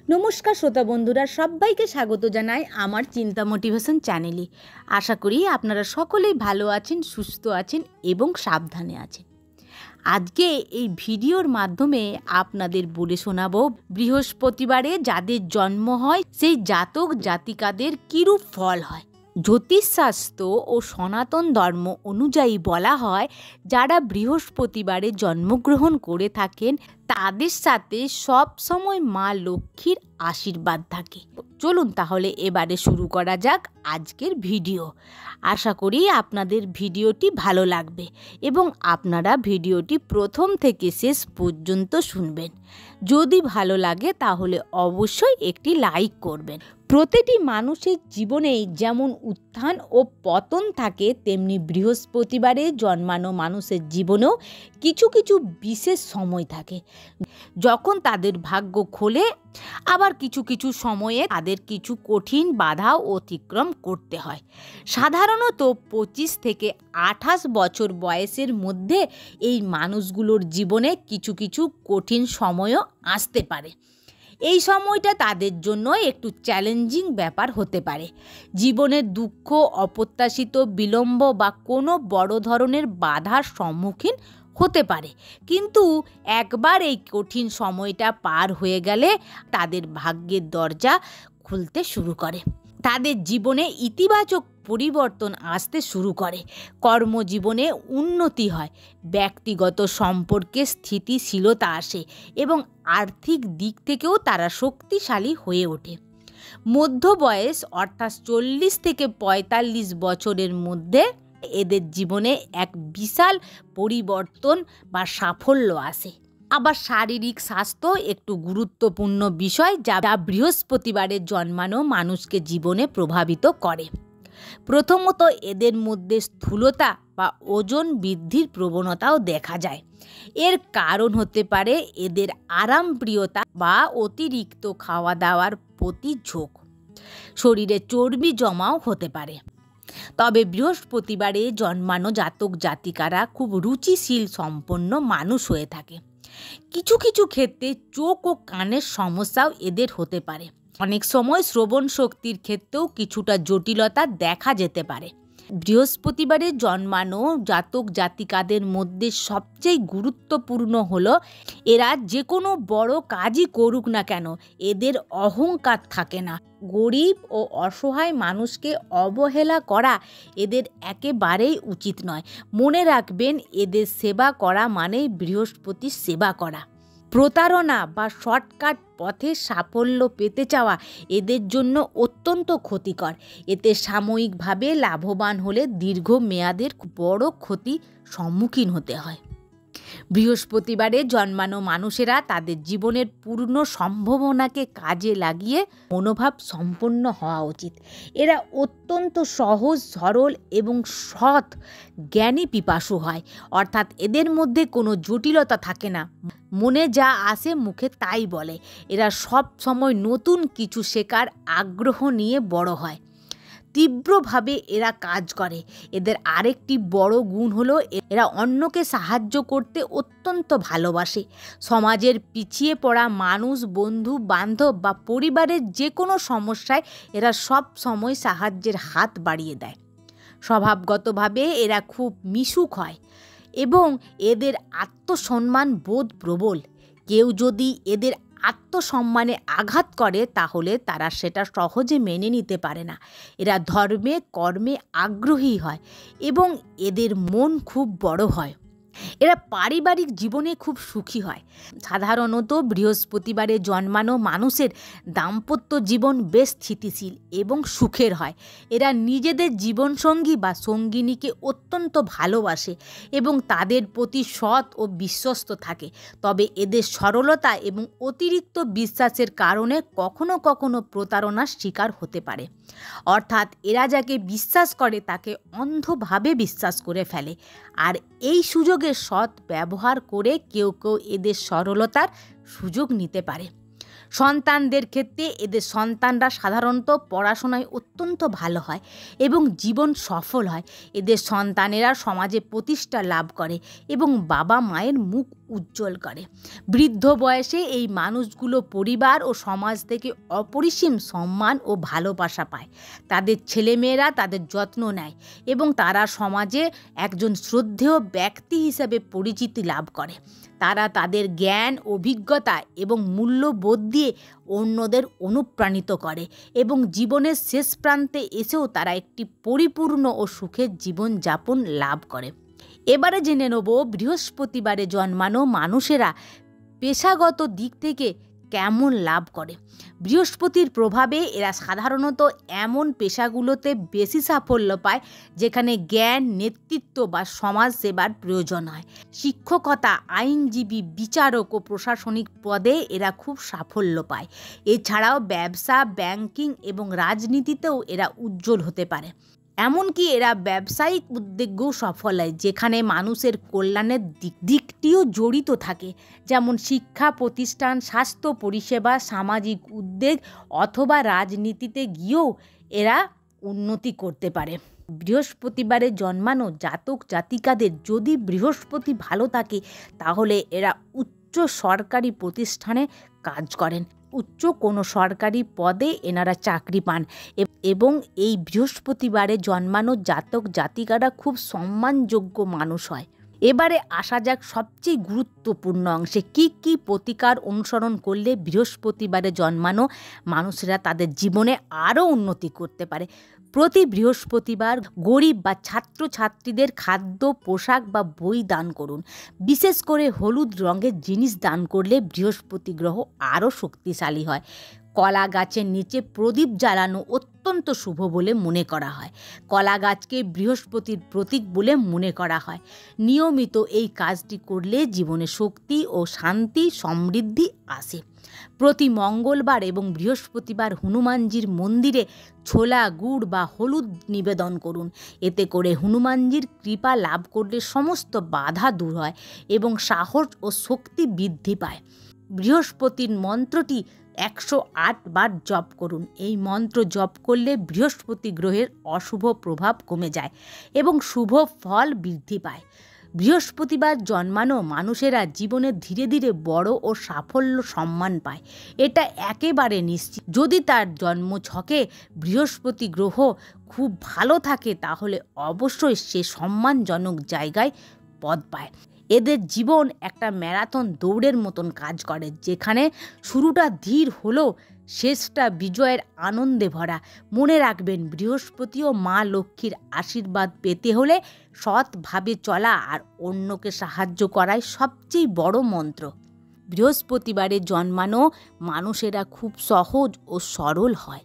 নমস্কার শ্রোতা বন্ধুরা, সবাইকে স্বাগত জানাই আমার চিন্তা মোটিভেশন চ্যানেলে। আশা করি আপনারা সকলেই ভালো আছেন, সুস্থ আছেন এবং সাবধানে আছেন। আজকে এই ভিডিওর মাধ্যমে আপনাদের বলে শোনাবো বৃহস্পতিবারে যাদের জন্ম হয় সেই জাতক জাতিকাদের কিরূপ ফল হয়। জ্যোতিষশাস্ত্র ও সনাতন ধর্ম অনুযায়ী বলা হয়, যারা বৃহস্পতিবারে জন্মগ্রহণ করে থাকেন তাদের সাথে সব সময় মা লক্ষ্মীর আশীর্বাদ থাকে। চলুন তাহলে এবারে শুরু করা যাক আজকের ভিডিও। আশা করি আপনাদের ভিডিওটি ভালো লাগবে এবং আপনারা ভিডিওটি প্রথম থেকে শেষ পর্যন্ত শুনবেন। যদি ভালো লাগে তাহলে অবশ্যই একটি লাইক করবেন। প্রতিটি মানুষের জীবনেই যেমন উত্থান ও পতন থাকে, তেমনি বৃহস্পতিবারে জন্মানো মানুষের জীবনেও কিছু কিছু বিশেষ সময় থাকে যখন তাদের ভাগ্য খোলে, আবার কিছু কিছু সময়ে তাদের কিছু কঠিন বাধা অতিক্রম করতে হয়। সাধারণত 25 থেকে 28 বছর বয়সের মধ্যে এই মানুষগুলোর জীবনে কিছু কিছু কঠিন সময়ও আসতে পারে। এই সময়টা তাদের জন্য একটু চ্যালেঞ্জিং ব্যাপার হতে পারে। জীবনের দুঃখ, অপ্রত্যাশিত বিলম্ব বা কোনো বড় ধরনের বাধার সম্মুখীন হতে পারে, কিন্তু একবার এই কঠিন সময়টা পার হয়ে গেলে তাদের ভাগ্যের দরজা খুলতে শুরু করে। তাদের জীবনে ইতিবাচক পরিবর্তন আসতে শুরু করে, কর্মজীবনে উন্নতি হয়, ব্যক্তিগত সম্পর্কে স্থিতিশীলতা আসে এবং আর্থিক দিক থেকেও তারা শক্তিশালী হয়ে ওঠে। মধ্য বয়স অর্থাৎ 40 থেকে 45 বছরের মধ্যে এদের জীবনে এক বিশাল পরিবর্তন বা সাফল্য আসে। আবার শারীরিক স্বাস্থ্য একটু গুরুত্বপূর্ণ বিষয়, যা বৃহস্পতিবারে জন্মানো মানুষকে জীবনে প্রভাবিত করে। প্রথমত, এদের মধ্যে স্থূলতা বা ওজন বৃদ্ধির প্রবণতাও দেখা যায়। এর কারণ হতে পারে এদের আরামপ্রিয়তা বা অতিরিক্ত খাওয়া দাওয়ার প্রতি ঝোঁক। শরীরে চর্বি জমাও হতে পারে। তবে বৃহস্পতিবারে জন্মানো জাতক জাতিকারা খুব রুচিশীল সম্পন্ন মানুষ হয়ে থাকে। কিছু কিছু ক্ষেত্রে চোখ ও কানের সমস্যাও এদের হতে পারে। অনেক সময় শ্রবণ শক্তির ক্ষেত্রেও কিছুটা জটিলতা দেখা যেতে পারে। বৃহস্পতিবারে জন্মানো জাতক জাতিকাদের মধ্যে সবচেয়ে গুরুত্বপূর্ণ হলো, এরা যে কোনো বড় কাজই করুক না কেন এদের অহংকার থাকে না। গরিব ও অসহায় মানুষকে অবহেলা করা এদের একেবারেই উচিত নয়। মনে রাখবেন, এদের সেবা করা মানেই বৃহস্পতির সেবা করা। প্রতারণা বা শর্টকাট পথে সাফল্য পেতে চাওয়া এদের জন্য অত্যন্ত ক্ষতিকর। এতে সাময়িকভাবে লাভবান হলে দীর্ঘমেয়াদের বড় ক্ষতির সম্মুখীন হতে হয়। বৃহস্পতিবারে জন্মানো মানুষেরা তাদের জীবনের পূর্ণ সম্ভাবনাকে কাজে লাগিয়ে মনোভাব সম্পন্ন হওয়া উচিত। এরা অত্যন্ত সহজ সরল এবং সৎ জ্ঞানী পিপাসু হয়, অর্থাৎ এদের মধ্যে কোনো জটিলতা থাকে না। মনে যা আসে মুখে তাই বলে। এরা সব সময় নতুন কিছু শেখার আগ্রহ নিয়ে বড় হয়। তীব্রভাবে এরা কাজ করে। এদের আরেকটি বড় গুণ হলো এরা অন্যকে সাহায্য করতে অত্যন্ত ভালোবাসে। সমাজের পিছিয়ে পড়া মানুষ, বন্ধু বান্ধব বা পরিবারের যে কোনো সমস্যায় এরা সব সময় সাহায্যের হাত বাড়িয়ে দেয়। স্বভাবগতভাবে এরা খুব মিশুক হয় এবং এদের আত্মসম্মান বোধ প্রবল। কেউ যদি এদের আত্মসম্মানে আঘাত করে তাহলে তারা সেটা সহজে মেনে নিতে পারে না। এরা ধর্মে কর্মে আগ্রহী হয় এবং এদের মন খুব বড় হয়। এরা পারিবারিক জীবনে খুব সুখী হয়। সাধারণত বৃহস্পতিবারে জন্মানো মানুষের দাম্পত্য জীবন বেশ স্থিতিশীল এবং সুখের হয়। এরা নিজেদের জীবনসঙ্গী বা সঙ্গিনীকে অত্যন্ত ভালোবাসে এবং তাদের প্রতি সৎ ও বিশ্বস্ত থাকে। তবে এদের সরলতা এবং অতিরিক্ত বিশ্বাসের কারণে কখনো কখনো প্রতারণার শিকার হতে পারে। অর্থাৎ এরা যাকে বিশ্বাস করে তাকে অন্ধভাবে বিশ্বাস করে ফেলে, আর এই সুযোগে সৎ ব্যবহার করে কেউ কেউ এদের সরলতার সুযোগ নিতে পারে। সন্তানদের ক্ষেত্রে এদের সন্তানরা সাধারণত পড়াশোনায় অত্যন্ত ভালো হয় এবং জীবন সফল হয়। এদের সন্তানেরা সমাজে প্রতিষ্ঠা লাভ করে এবং বাবা মায়ের মুখ উজ্জ্বল করে। বৃদ্ধ বয়সে এই মানুষগুলো পরিবার ও সমাজ থেকে অপরিসীম সম্মান ও ভালোবাসা পায়। তাদের ছেলেমেয়েরা তাদের যত্ন নেয় এবং তারা সমাজে একজন শ্রদ্ধেয় ব্যক্তি হিসেবে পরিচিতি লাভ করে। তারা তাদের জ্ঞান, অভিজ্ঞতা এবং মূল্যবোধ দিয়ে অন্যদের অনুপ্রাণিত করে এবং জীবনের শেষ প্রান্তে এসেও তারা একটি পরিপূর্ণ ও সুখের জীবনযাপন লাভ করে। এবারে জেনে নেব বৃহস্পতিবারে জন্মানো মানুষেরা পেশাগত দিক থেকে কেমন লাভ করে। বৃহস্পতির প্রভাবে এরা সাধারণত এমন পেশাগুলোতে বেশি সাফল্য পায় যেখানে জ্ঞান, নেতৃত্ব বা সমাজ সেবার প্রয়োজন হয়। শিক্ষকতা, আইনজীবী, বিচারক ও প্রশাসনিক পদে এরা খুব সাফল্য পায়। এছাড়াও ব্যবসা, ব্যাংকিং এবং রাজনীতিতেও এরা উজ্জ্বল হতে পারে। এমনকি এরা ব্যবসায়িক উদ্যোগেও সফল হয় যেখানে মানুষের কল্যাণের দিকটিও জড়িত থাকে, যেমন শিক্ষা প্রতিষ্ঠান, স্বাস্থ্য পরিষেবা, সামাজিক উদ্যোগ অথবা রাজনীতিতে গিয়েও এরা উন্নতি করতে পারে। বৃহস্পতিবারে জন্মানো জাতক জাতিকাদের যদি বৃহস্পতি ভালো থাকে তাহলে এরা উচ্চ সরকারি প্রতিষ্ঠানে কাজ করেন, উচ্চ কোনো সরকারি পদে এনারা চাকরি পান এবং এই বৃহস্পতিবারে জন্মানো জাতক জাতিকারা খুব সম্মানযোগ্য মানুষ হয়। এবারে আসা যাক সবচেয়ে গুরুত্বপূর্ণ অংশে, কি প্রতিকার অনুসরণ করলে বৃহস্পতিবারে জন্মানো মানুষেরা তাদের জীবনে আরও উন্নতি করতে পারে। প্রতি বৃহস্পতিবার গরিব বা ছাত্রছাত্রীদের খাদ্য, পোশাক বা বই দান করুন। বিশেষ করে হলুদ রঙের জিনিস দান করলে বৃহস্পতি গ্রহ আরও শক্তিশালী হয়। কলা গাছের নিচে প্রদীপ জ্বালানো অত্যন্ত শুভ বলে মনে করা হয়। কলা গাছকে বৃহস্পতির প্রতীক বলে মনে করা হয়। নিয়মিত এই কাজটি করলে জীবনে শক্তি ও শান্তি, সমৃদ্ধি আসে। প্রতি মঙ্গলবার এবং বৃহস্পতিবার হনুমানজির মন্দিরে ছোলা, গুড় বা হলুদ নিবেদন করুন। এতে করে হনুমানজির কৃপা লাভ করলে সমস্ত বাধা দূর হয় এবং সাহস ও শক্তি বৃদ্ধি পায়। বৃহস্পতির মন্ত্রটি 108 বার জপ করুন। এই মন্ত্র জপ করলে বৃহস্পতি গ্রহের অশুভ প্রভাব কমে যায় এবং শুভ ফল বৃদ্ধি পায়। বৃহস্পতিবার জন্মানো মানুষেরা জীবনে ধীরে ধীরে বড় ও সাফল্য সম্মান পায়, এটা একেবারে নিশ্চিত। যদি তার জন্মছকে বৃহস্পতি গ্রহ খুব ভালো থাকে তাহলে অবশ্যই সে সম্মানজনক জায়গায় পদ পায়। এদের জীবন একটা ম্যারাথন দৌড়ের মতন কাজ করে, যেখানে শুরুটা ধীর হলেও শেষটা বিজয়ের আনন্দে ভরা। মনে রাখবেন, বৃহস্পতি ও মা লক্ষ্মীর আশীর্বাদ পেতে হলে সৎভাবে চলা আর অন্যকে সাহায্য করাই সবচেয়ে বড় মন্ত্র। বৃহস্পতিবারে জন্মানো মানুষেরা খুব সহজ ও সরল হয়।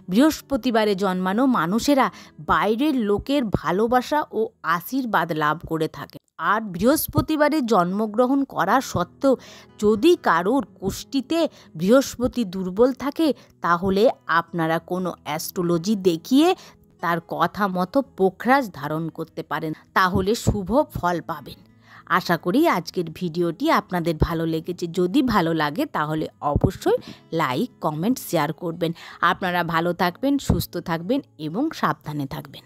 বৃহস্পতিবারে জন্মানো মানুষেরা বাইরের লোকের ভালোবাসা ও আশীর্বাদ লাভ করে থাকে। আর বৃহস্পতিবারে জন্মগ্রহণ করা সত্ত্বেও যদি কারোর কুষ্টিতে বৃহস্পতি দুর্বল থাকে তাহলে আপনারা কোনো অ্যাস্ট্রোলজি দেখিয়ে তার কথা মতো পোখরাজ ধারণ করতে পারেন, তাহলে শুভ ফল পাবেন। আশা করি আজকের ভিডিওটি আপনাদের ভালো লেগেছে। যদি ভালো লাগে তাহলে অবশ্যই লাইক, কমেন্ট, শেয়ার করবেন। আপনারা ভালো থাকবেন, সুস্থ থাকবেন এবং সাবধানে থাকবেন।